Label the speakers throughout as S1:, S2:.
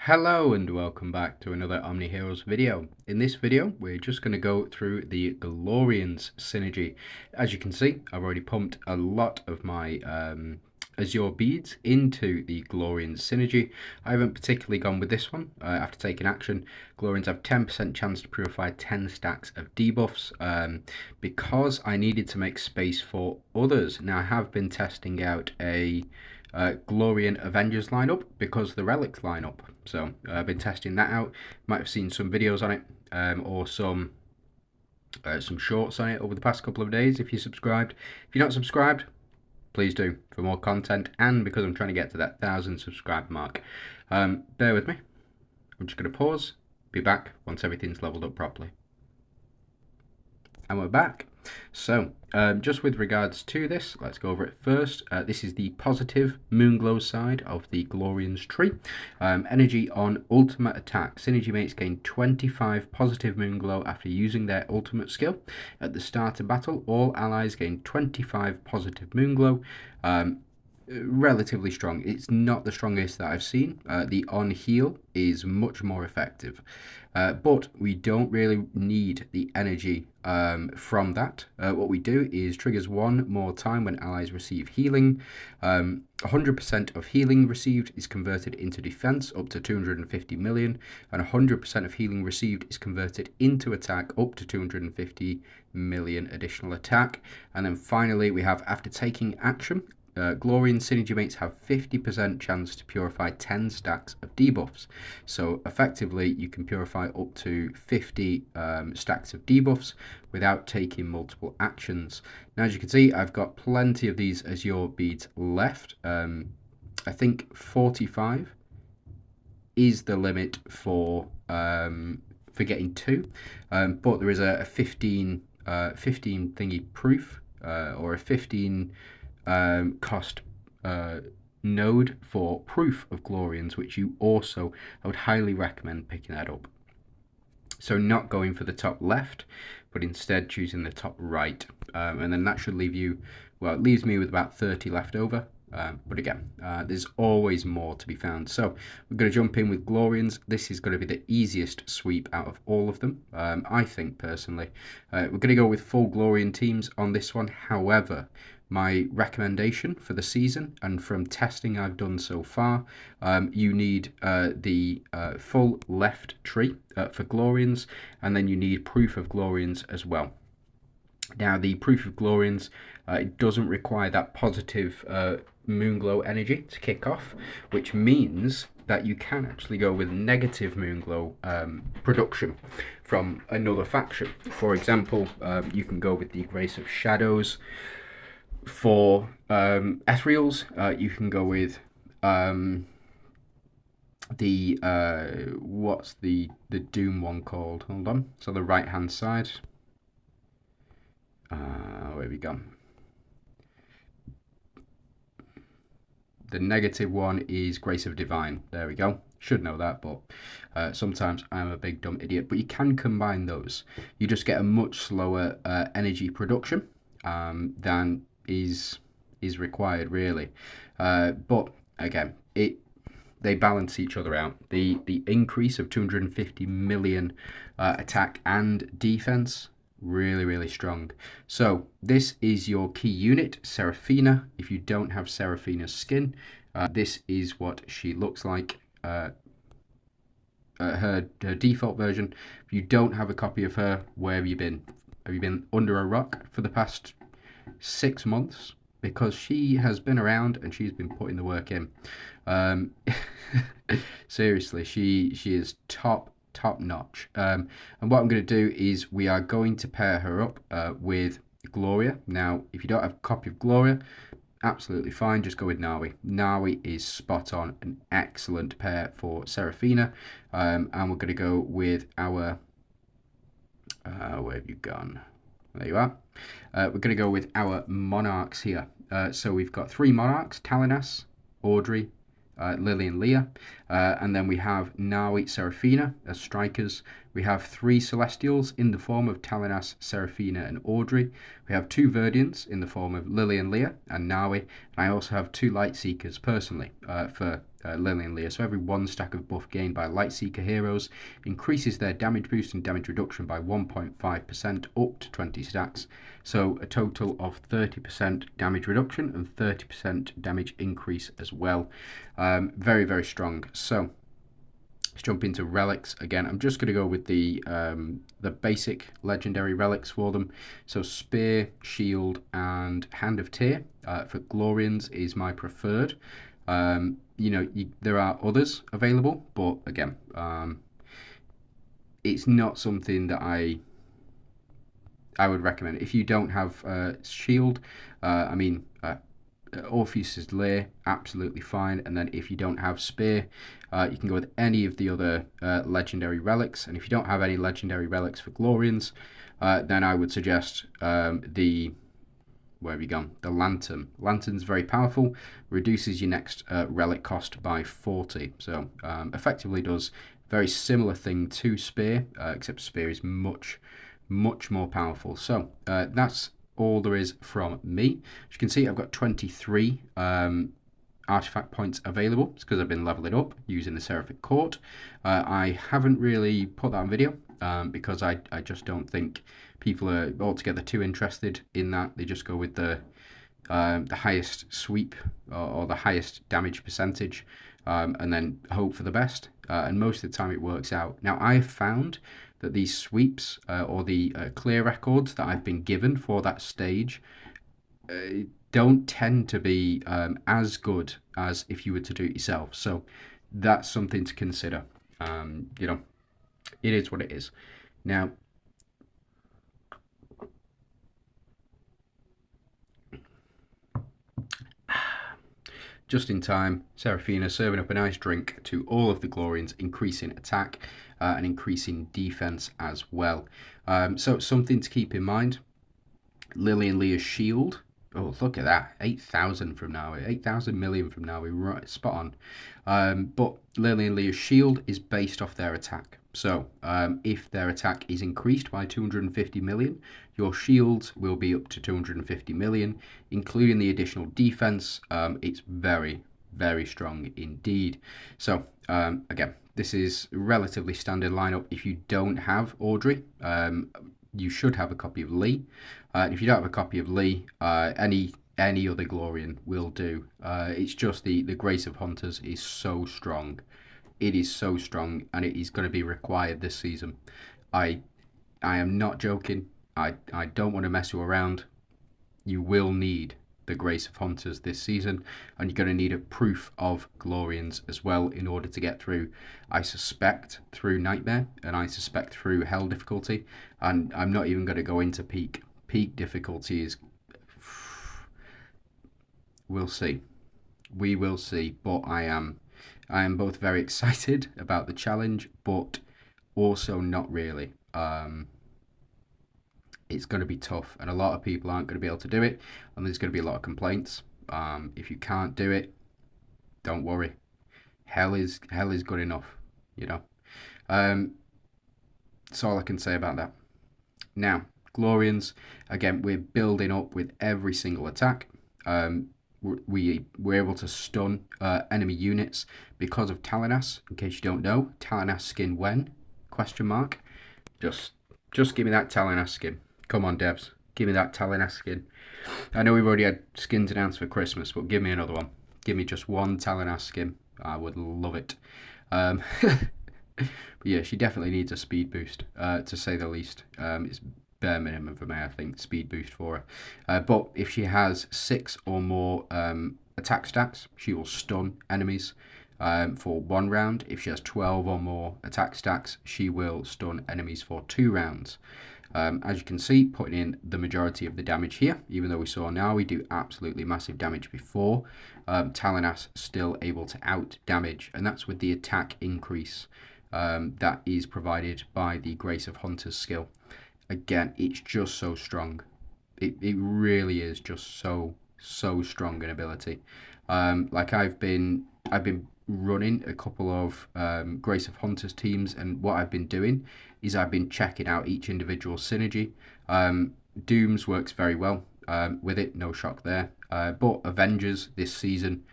S1: Hello and welcome back to another OMNIHEROES video. In this video, we're just going to go through the Glorians synergy. As you can see, I've already pumped a lot of my Azure beads into the Glorians synergy. I haven't particularly gone with this one after taking action. Glorians have 10% chance to purify 10 stacks of debuffs because I needed to make space for others. Now I have been testing out a Glorian Avengers lineup because the relics lineup. So I've been testing that out. Might have seen some videos on it or some shorts on it over the past couple of days if you subscribed. If you're not subscribed, please do for more content, and because I'm trying to get to that 1,000 subscriber mark. Bear with me. I'm just going to pause, be back once everything's leveled up properly. And we're back. So just with regards to this, let's go over it first. This is the positive Moonglow side of the Glorians tree. Energy on ultimate attack. Synergy mates gain 25 positive Moonglow after using their ultimate skill. At the start of battle, all allies gain 25 positive Moonglow. Relatively strong. It's not the strongest that I've seen. The on heal is much more effective, but we don't really need the energy from that. What we do is triggers one more time when allies receive healing. 100% of healing received is converted into defense up to 250 million, and 100% of healing received is converted into attack up to 250 million additional attack. And then finally we have after taking action, Glorian synergy mates have 50% chance to purify 10 stacks of debuffs. So effectively, you can purify up to 50 stacks of debuffs without taking multiple actions. Now, as you can see, I've got plenty of these Azure beads left. I think 45 is the limit for getting 2, but there is a 15 thingy proof or a 15 cost node for proof of Glorians, which you also, I would highly recommend picking that up. So not going for the top left, but instead choosing the top right, and then that should leave you, well, it leaves me with about 30 left over. But again, there's always more to be found. So we're going to jump in with Glorians. This is going to be the easiest sweep out of all of them, I think, personally. We're going to go with full Glorian teams on this one. However, my recommendation for the season, and from testing I've done so far, you need the full left tree for Glorians, and then you need proof of Glorians as well. Now, the proof of Glorians, it doesn't require that positive Moonglow energy to kick off, which means that you can actually go with negative Moonglow production from another faction. For example, you can go with the Grace of Shadows. For Ethereals, you can go with the what's the Doom one called? Hold on. So the right hand side. Where have we gone? The negative one is Grace of Divine. There we go. Should know that, but sometimes I'm a big dumb idiot. But you can combine those. You just get a much slower energy production than is required, really. But again, they balance each other out. The increase of 250 million attack and defense, really strong. So this is your key unit, Seraphina. If you don't have Seraphina's skin, this is what she looks like. Her default version. If you don't have a copy of her, where have you been? Have you been under a rock for the past 6 months? Because she has been around and she's been putting the work in. Seriously, she is top notch. And what I'm going to do is we are going to pair her up with Gloria. Now, if you don't have a copy of Gloria, absolutely fine, just go with Nawi. Nawi is spot on, an excellent pair for Seraphina. And we're going to go with our where have you gone? There you are. We're going to go with our monarchs here. So we've got 3 monarchs: Talinas, Audrey, Lily and Leah, and then we have Nawi, Seraphina as strikers. We have 3 Celestials in the form of Talinas, Seraphina and Audrey. We have 2 Verdians in the form of Lily and Leah and Nawi, and I also have 2 Light Seekers personally for Lily and Leah. So every 1 stack of buff gained by Lightseeker heroes increases their damage boost and damage reduction by 1.5% up to 20 stacks. So a total of 30% damage reduction and 30% damage increase as well. Very, very strong. So let's jump into relics again. I'm just going to go with the basic legendary relics for them. So spear, shield, and hand of Tyr for Glorians is my preferred. There are others available, but again, it's not something that I would recommend. If you don't have shield, Orpheus's Lair, absolutely fine. And then if you don't have spear, you can go with any of the other legendary relics. And if you don't have any legendary relics for Glorians, then I would suggest where have you gone? The lantern. Lantern's very powerful, reduces your next relic cost by 40. So effectively does very similar thing to spear, except spear is much more powerful. So that's all there is from me. As you can see, I've got 23 artifact points available. It's because I've been leveling up using the Seraphic Court. I haven't really put that on video because I just don't think people are altogether too interested in that. They just go with the highest sweep or the highest damage percentage and then hope for the best. And most of the time it works out. Now, I've found that these sweeps or the clear records that I've been given for that stage don't tend to be as good as if you were to do it yourself. So that's something to consider. It is what it is. Now, just in time, Seraphina serving up a nice drink to all of the Glorians, increasing attack and increasing defense as well. So something to keep in mind. Lily and Leah's shield. Oh, look at that. 8,000 from now. 8,000 million from now. We're right, spot on. But Lily and Leah's shield is based off their attack. So if their attack is increased by 250 million, your shields will be up to 250 million, including the additional defense. It's very, very strong indeed. So again, this is a relatively standard lineup. If you don't have Audrey, you should have a copy of Lee. If you don't have a copy of Lee, any other Glorian will do. It's just the Grace of Hunters is so strong. It is so strong, and it is going to be required this season. I am not joking. I don't want to mess you around. You will need the Grace of Hunters this season, and you're going to need a proof of Glorians as well in order to get through. I suspect through Nightmare, and I suspect through Hell difficulty, and I'm not even going to go into Peak. Peak difficulty is... We'll see. We will see, but I am both very excited about the challenge, but also not really. It's going to be tough, and a lot of people aren't going to be able to do it, and there's going to be a lot of complaints. If you can't do it, don't worry. Hell is good enough, That's all I can say about that. Now, Glorians, again, we're building up with every single attack. We're able to stun enemy units because of Talanas. In case you don't know, Talanas skin when? Question mark. Just give me that Talanas skin. Come on, devs. Give me that Talanas skin. I know we've already had skins announced for Christmas, but give me another one. Give me just one Talanas skin. I would love it. But yeah, she definitely needs a speed boost, to say the least. It's bare minimum for me, I think, speed boost for her. But if she has 6 or more attack stacks, she will stun enemies for 1 round. If she has 12 or more attack stacks, she will stun enemies for 2 rounds. As you can see, putting in the majority of the damage here, even though we saw now we do absolutely massive damage before, Talanas still able to out damage, and that's with the attack increase that is provided by the Grace of Hunters skill. Again, it's just so strong. It really is just so strong in ability. Like I've been running a couple of Grace of Hunters teams, and what I've been doing is I've been checking out each individual synergy. Dooms works very well with it, no shock there. But Avengers this season,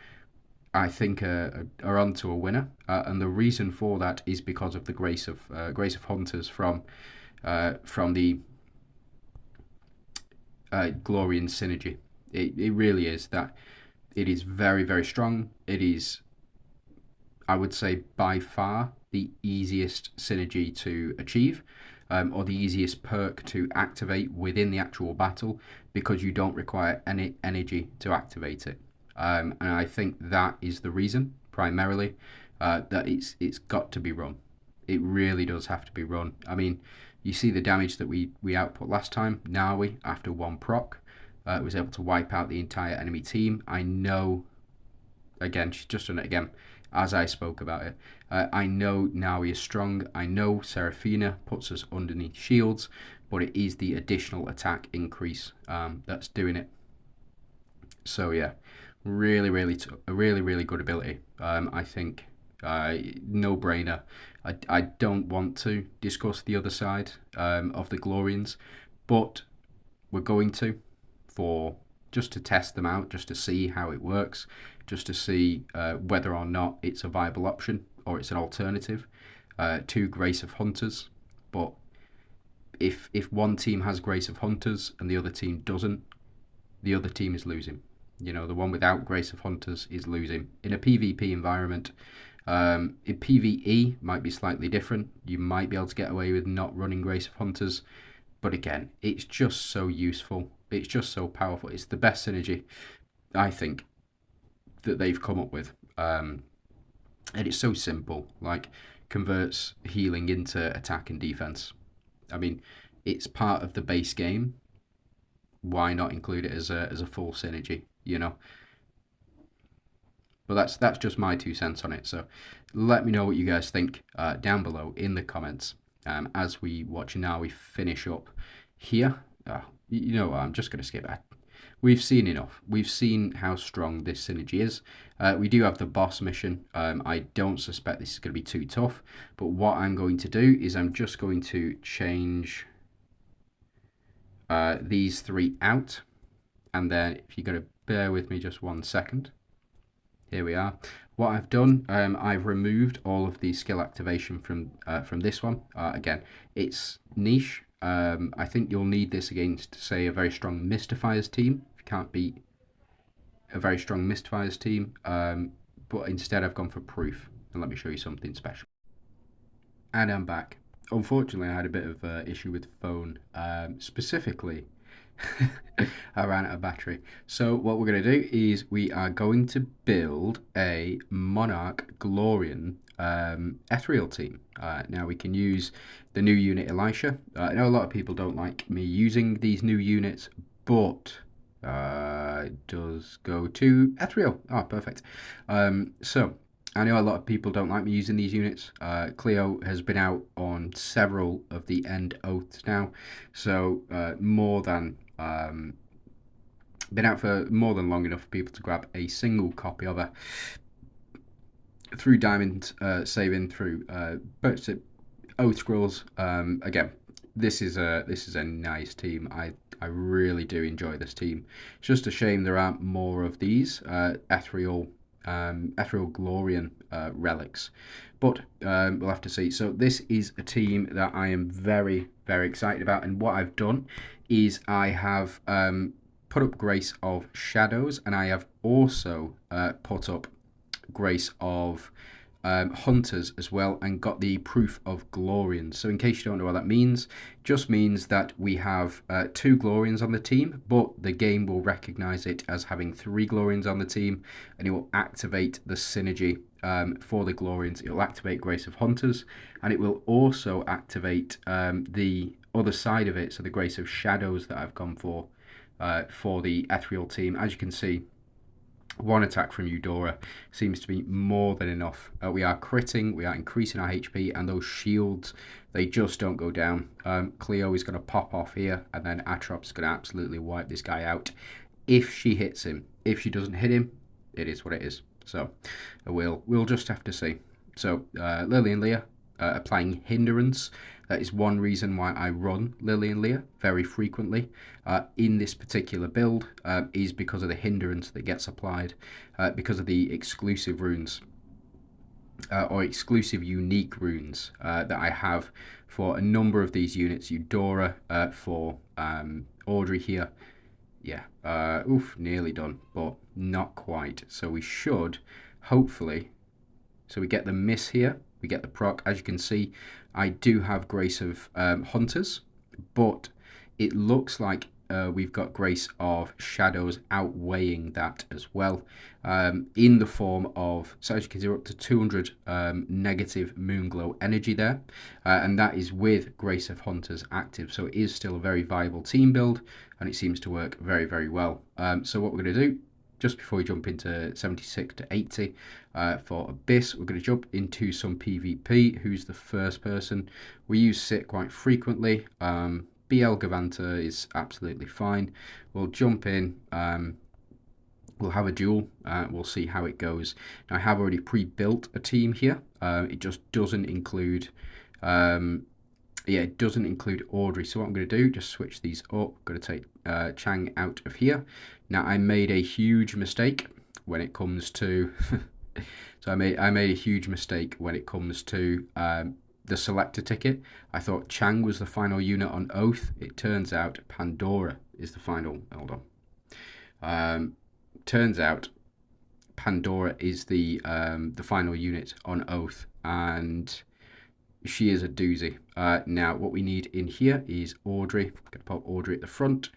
S1: I think are onto a winner, and the reason for that is because of the Grace of Hunters from the Glorian synergy. It really is that. It is very, very strong. It is, I would say, by far the easiest synergy to achieve, or the easiest perk to activate within the actual battle, because you don't require any energy to activate it. And I think that is the reason, primarily, that it's got to be run. It really does have to be run. I mean, you see the damage that we output last time. Nawi, after one proc, was able to wipe out the entire enemy team. I know, again, she's just done it again, as I spoke about it. I know Nawi is strong. I know Seraphina puts us underneath shields, but it is the additional attack increase that's doing it. So yeah, really, really good ability. I think no brainer. I don't want to discuss the other side of the Glorians, but we're going to, for just to test them out, just to see how it works, just to see whether or not it's a viable option or it's an alternative to Grace of Hunters. But if one team has Grace of Hunters and the other team doesn't, the other team is losing. You know, the one without Grace of Hunters is losing. In a PvP environment, in PvE might be slightly different. You might be able to get away with not running Grace of Hunters, but again, it's just so useful. It's just so powerful. It's the best synergy, I think, that they've come up with. And it's so simple, like converts healing into attack and defense. I mean, it's part of the base game. Why not include it as a full synergy, you know? But that's just my 2 cents on it. So let me know what you guys think down below in the comments as we watch now. We finish up here. You know what? I'm just going to skip that. We've seen enough. We've seen how strong this synergy is. We do have the boss mission. I don't suspect this is going to be too tough. But what I'm going to do is I'm just going to change these three out. And then if you're going to bear with me just 1 second. Here we are. What I've done, I've removed all of the skill activation from this one. Again, it's niche. I think you'll need this against, say, a very strong Mystifiers team. If you can't beat a very strong Mystifiers team. But instead I've gone for proof. And let me show you something special. And I'm back. Unfortunately, I had a bit of issue with the phone. Specifically, I ran out of battery. So what we're going to do is we are going to build a Monarch Glorian Ethereal team. Now we can use the new unit Elisha. I know a lot of people don't like me using these new units, but it does go to Ethereal. Oh, perfect. So I know a lot of people don't like me using these units. Cleo has been out on several of the end oaths now, so been out for more than long enough for people to grab a single copy of her through Diamond saving, through Oath Scrolls. Again, this is a nice team. I really do enjoy this team. It's just a shame there aren't more of these Ethereal Glorian relics, but we'll have to see. So this is a team that I am very, very excited about, and what I've done is I have put up Grace of Shadows, and I have also put up Grace of Hunters as well, and got the proof of Glorians. So in case you don't know what that means, it just means that we have 2 Glorians on the team, but the game will recognize it as having 3 Glorians on the team, and it will activate the synergy for the Glorians. It will activate Grace of Hunters, and it will also activate the other side of it, so the Grace of Shadows that I've gone for the Ethereal team. As you can see, 1 attack from Eudora seems to be more than enough. We are critting, we are increasing our HP, and those shields, they just don't go down. Cleo is going to pop off here, and then Atrop's going to absolutely wipe this guy out if she hits him. If she doesn't hit him, it is what it is. So we'll just have to see. So Lily and Leah, applying hindrance. That is one reason why I run Lillian Lear very frequently in this particular build, is because of the hindrance that gets applied, because of the exclusive runes. Or exclusive unique runes that I have for a number of these units. Eudora, for Audrey here. Yeah, nearly done, but not quite. So we should, hopefully, so we get the miss here, we get the proc. As you can see, I do have Grace of Hunters, but it looks like we've got Grace of Shadows outweighing that as well, in the form of, so as you can see, we're up to 200 negative Moonglow energy there, and that is with Grace of Hunters active, so it is still a very viable team build, and it seems to work very, very well. So what we're going to do, just before we jump into 76 to 80 for Abyss, we're going to jump into some PvP. Who's the first person? We use Sit quite frequently. BL Gavanta is absolutely fine. We'll jump in. We'll have a duel. We'll see how it goes. Now, I have already pre-built a team here. It just doesn't include... it doesn't include Audrey. So what I'm going to do, just switch these up. I'm going to take Chang out of here. Now, I made a huge mistake when it comes to... so I made a huge mistake when it comes to the selector ticket. I thought Chang was the final unit on Oath. It turns out Pandora is the final... Hold on. Turns out Pandora is the final unit on Oath, and she is a doozy. Now, what we need in here is Audrey. I'm going to pop Audrey at the front.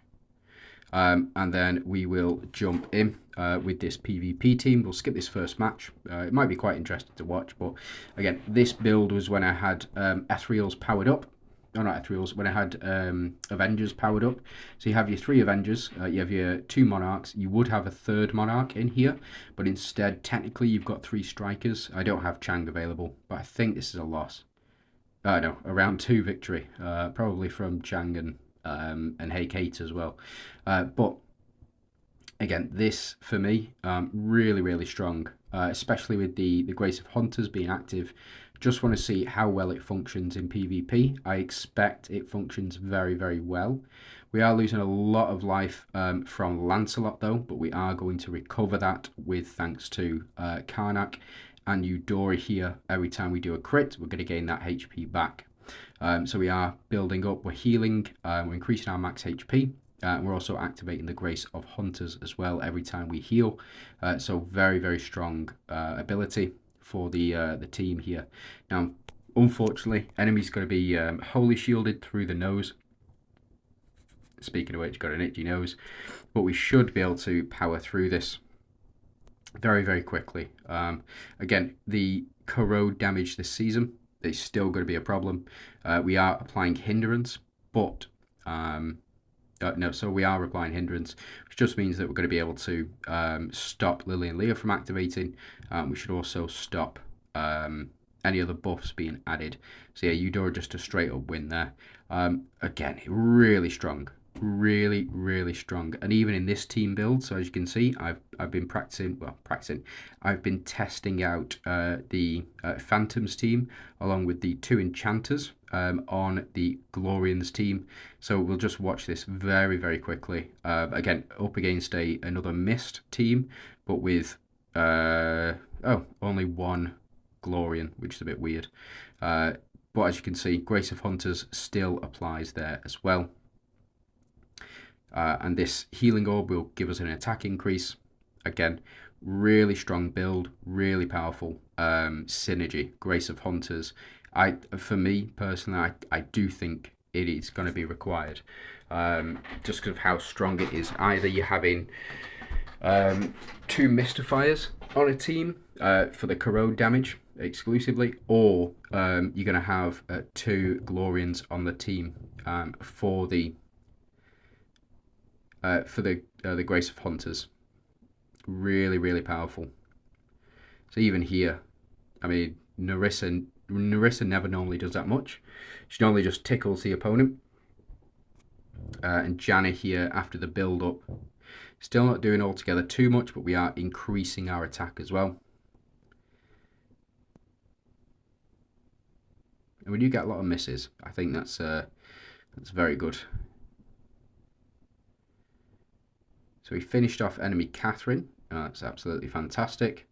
S1: And then we will jump in with this PvP team. We'll skip this first match. It might be quite interesting to watch, but again, this build was when I had Ethereals powered up. No, not Ethereals, when I had Avengers powered up. So you have your 3 Avengers, you have your 2 Monarchs. You would have a 3rd Monarch in here, but instead, technically, you've got 3 Strikers. I don't have Chang available, but I think this is a loss. No, a round 2 victory, probably from Chang and Hey Kate as well. But again, this for me, really, really strong, especially with the Grace of Hunters being active. Just want to see how well it functions in PvP. I expect it functions very, very well. We are losing a lot of life from Lancelot though, but we are going to recover that with thanks to Karnak and Eudora here. Every time we do a crit, we're going to gain that HP back. So we are building up, we're healing, we're increasing our max HP, and we're also activating the Grace of Hunters as well every time we heal. So very, very strong ability for the team here. Now, unfortunately, enemy's going to be wholly shielded through the nose. Speaking of which, got an itchy nose, but we should be able to power through this very, very quickly. Again, the corrode damage this season is still going to be a problem. We are applying hindrance, but no, so we are applying hindrance, which just means that we're going to be able to stop Lillian Lear from activating. We should also stop any other buffs being added. So yeah, Eudora just a straight up win there. Again, really strong, really, really strong. And even in this team build, so as you can see, I've been practicing. I've been testing out the Phantoms team along with the 2 enchanters on the Glorians team. So we'll just watch this very, very quickly. Again, up against another Mist team, but with only 1 Glorian, which is a bit weird. But as you can see, Grace of Hunters still applies there as well. And this healing orb will give us an attack increase. Again, really strong build, really powerful synergy. Grace of Hunters. For me personally, I do think it is going to be required, just because of how strong it is. Either you're having 2 Mystifiers on a team for the corrode damage exclusively, or you're going to have 2 Glorians on the team for the Grace of Hunters. Really, really powerful. So even here, I mean, Narissa never normally does that much. She normally just tickles the opponent. And Janna here, after the build-up, still not doing altogether too much, but we are increasing our attack as well. And we do get a lot of misses. I think that's very good. So we finished off enemy Catherine. That's absolutely fantastic.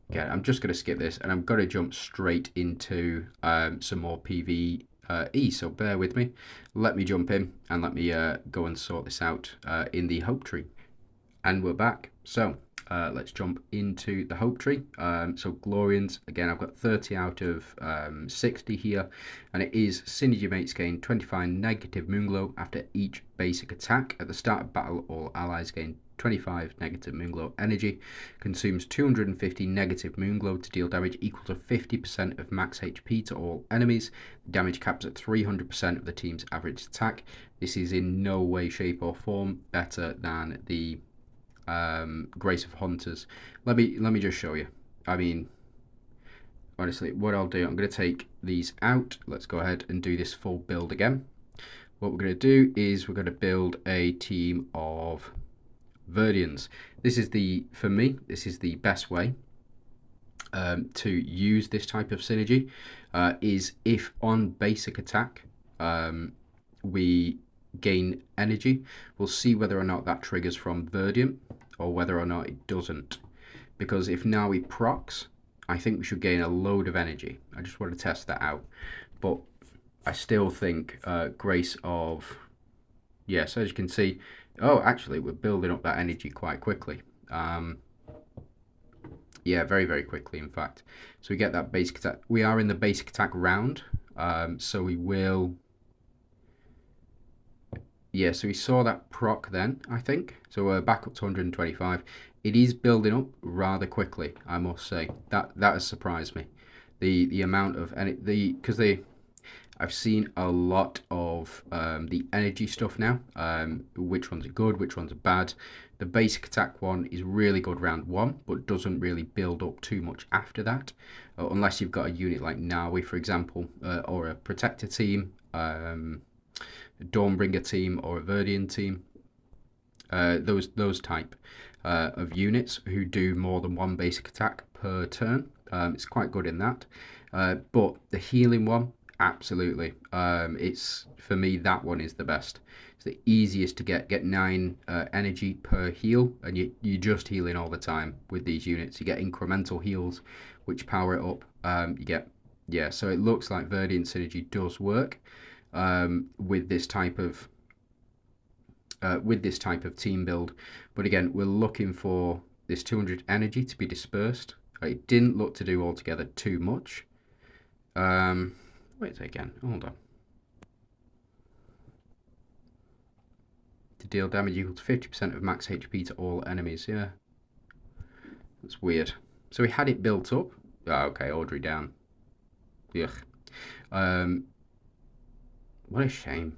S1: Again, I'm just going to skip this, and I'm going to jump straight into some more PvE, so bear with me. Let me jump in, and let me go and sort this out in the Hope Tree. And we're back. So let's jump into the Hope Tree. So Glorians, again, I've got 30 out of 60 here, and it is synergy mates gain 25 negative moonglow after each basic attack. At the start of battle, all allies gain 25 negative moonglow energy, consumes 250 negative moonglow to deal damage equal to 50% of max HP to all enemies. The damage caps at 300% of the team's average attack. This is in no way, shape or form better than the Grace of Hunters. Let me just show you. I mean, honestly, what I'll do, I'm going to take these out. Let's go ahead and do this full build again. What we're going to do is we're going to build a team of Verdians. This is for me, this is the best way to use this type of synergy, is if on basic attack we gain energy, we'll see whether or not that triggers from Verdian or whether or not it doesn't. Because if now he procs, I think we should gain a load of energy. I just want to test that out. But I still think Grace of... Yeah, so as you can see, oh, actually, we're building up that energy quite quickly. Yeah, very, very quickly, in fact. So we get that basic attack. We are in the basic attack round, so we will... Yeah, so we saw that proc then, I think. So we're back up to 125. It is building up rather quickly, I must say. That has surprised me. The amount of... because I've seen a lot of the energy stuff now. Which ones are good, which ones are bad. The basic attack one is really good round one, but doesn't really build up too much after that. Unless you've got a unit like Nawi, for example, or a Protector team, a Dawnbringer team, or a Verdian team. Those type of units who do more than one basic attack per turn. It's quite good in that. But the healing one, absolutely. It's, for me, that one is the best. It's the easiest to get 9 energy per heal, and you're just healing all the time with these units. You get incremental heals, which power it up. You get, yeah, so it looks like Verdian Synergy does work with this type of team build. But again, we're looking for this 200 energy to be dispersed. It didn't look to do altogether too much. Wait again, hold on. To deal damage equal to 50% of max HP to all enemies, yeah. That's weird. So we had it built up. Oh, okay, Audrey down. Yuck. What a shame.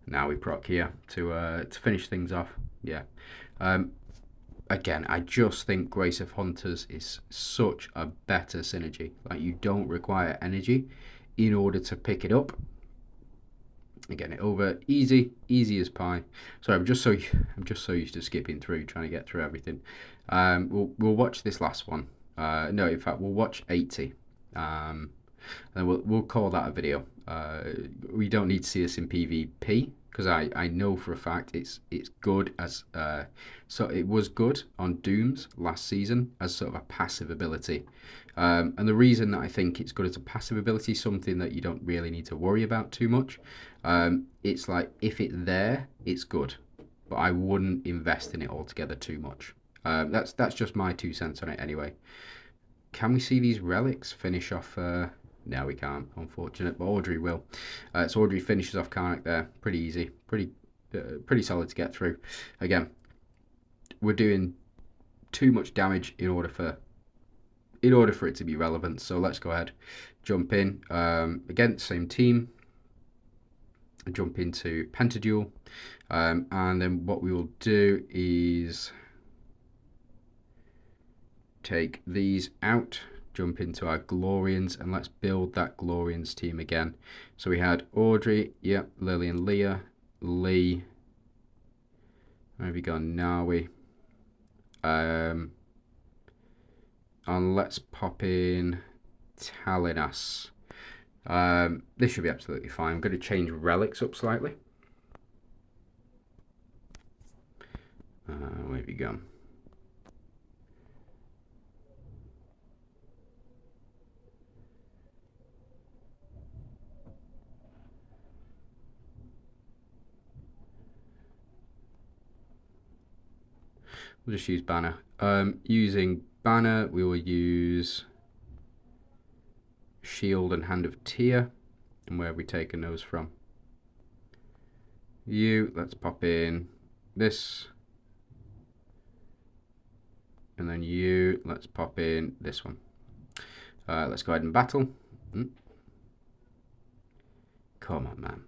S1: Now we proc here to finish things off. Yeah. Again, I just think Grace of Hunters is such a better synergy. Like, you don't require energy in order to pick it up. Again, it over easy as pie. Sorry, I'm just so used to skipping through, trying to get through everything. We'll watch this last one. No, in fact, we'll watch 80. And we'll call that a video. We don't need to see this in PvP, because I know for a fact it's good as so it was good on Dooms last season as sort of a passive ability, and the reason that I think it's good as a passive ability, something that you don't really need to worry about too much. It's like, if it's there, it's good, but I wouldn't invest in it altogether too much. That's just my 2 cents on it anyway. Can we see these relics finish off? No, we can't, unfortunate, but Audrey will. So Audrey finishes off Karnak there. Pretty easy, pretty solid to get through. Again, we're doing too much damage in order for it to be relevant. So let's go ahead, jump in. Again, same team. Jump into Pentaduel, and then what we will do is take these out. Jump into our Glorians, and let's build that Glorians team again. So we had Audrey, yep, Lillian, Leah, Lee. Where have we gone? Nawi. And let's pop in telling us? This should be absolutely fine. I'm going to change relics up slightly. Where have you gone? We'll just use banner. Using banner, we will use shield and hand of Tyr. And where have we taken those from? Let's pop in this. And then let's pop in this one. Let's go ahead and battle. Come on, man.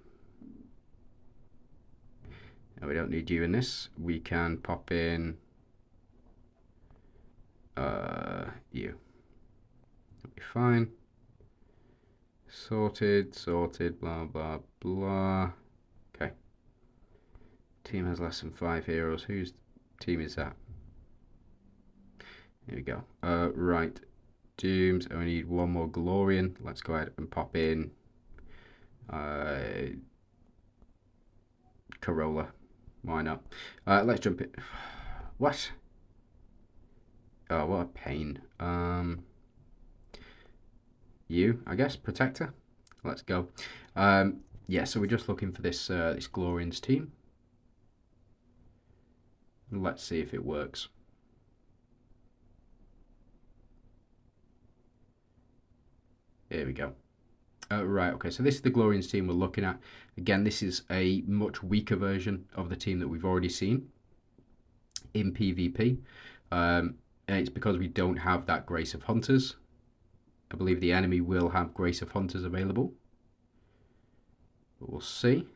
S1: No, we don't need you in this. We can pop in you. That'll be fine. Sorted, blah, blah, blah. Okay. Team has less than 5 heroes. Whose team is that? Here we go. Right. Dooms. I need one more Glorian. Let's go ahead and pop in Corolla. Why not? Let's jump in. What? Oh, what a pain. I guess, Protector. Let's go. Yeah, so we're just looking for this this Glorians team. Let's see if it works. Here we go. Right, okay, so this is the Glorians team we're looking at. Again, this is a much weaker version of the team that we've already seen in PvP. And it's because we don't have that Grace of Hunters. I believe the enemy will have Grace of Hunters available. But we'll see.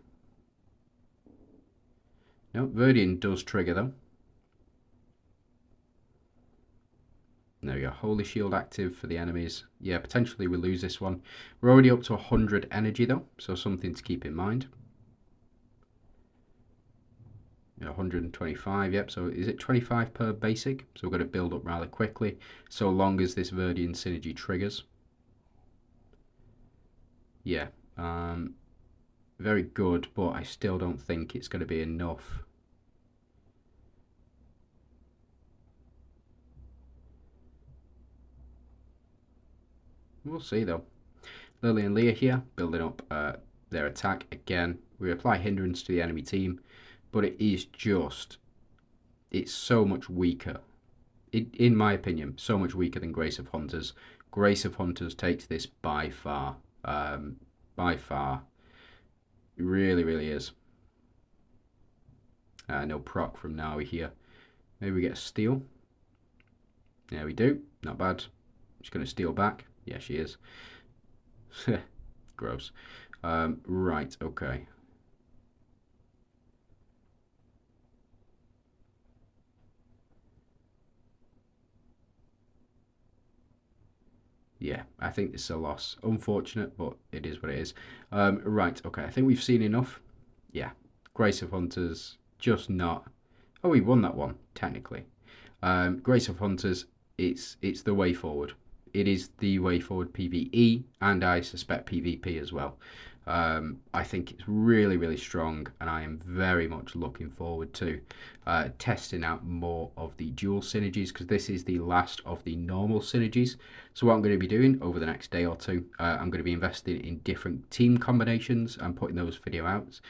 S1: No, Verdian does trigger though. There we go. Holy Shield active for the enemies. Yeah, potentially we lose this one. We're already up to 100 energy though, so something to keep in mind. 125, yep, so is it 25 per basic? So we're going to build up rather quickly, so long as this Verdian synergy triggers. Yeah, very good, but I still don't think it's going to be enough. We'll see though. Lily and Leah here, building up their attack again. We apply hindrance to the enemy team, but it is just, it's so much weaker. In my opinion, so much weaker than Grace of Hunters. Grace of Hunters takes this by far. By far. It really, really is. No proc from Nawi here. Maybe we get a steal. Yeah, we do. Not bad. She's going to steal back. Yeah, she is. Gross. Right, okay. Yeah, I think this is a loss. Unfortunate, but it is what it is. Right, okay, I think we've seen enough. Yeah, Grace of Hunters, just not... Oh, we won that one, technically. Grace of Hunters, it's the way forward. It is the way forward PvE, and I suspect PvP as well. I think it's really, really strong, and I am very much looking forward to testing out more of the dual synergies, because this is the last of the normal synergies. So what I'm going to be doing over the next day or two, I'm going to be investing in different team combinations and putting those videos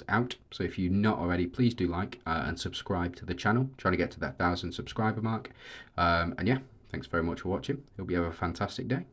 S1: out. So if you're not already, please do like and subscribe to the channel. Trying to get to that 1,000 subscriber mark. And yeah, thanks very much for watching. Hope you have a fantastic day.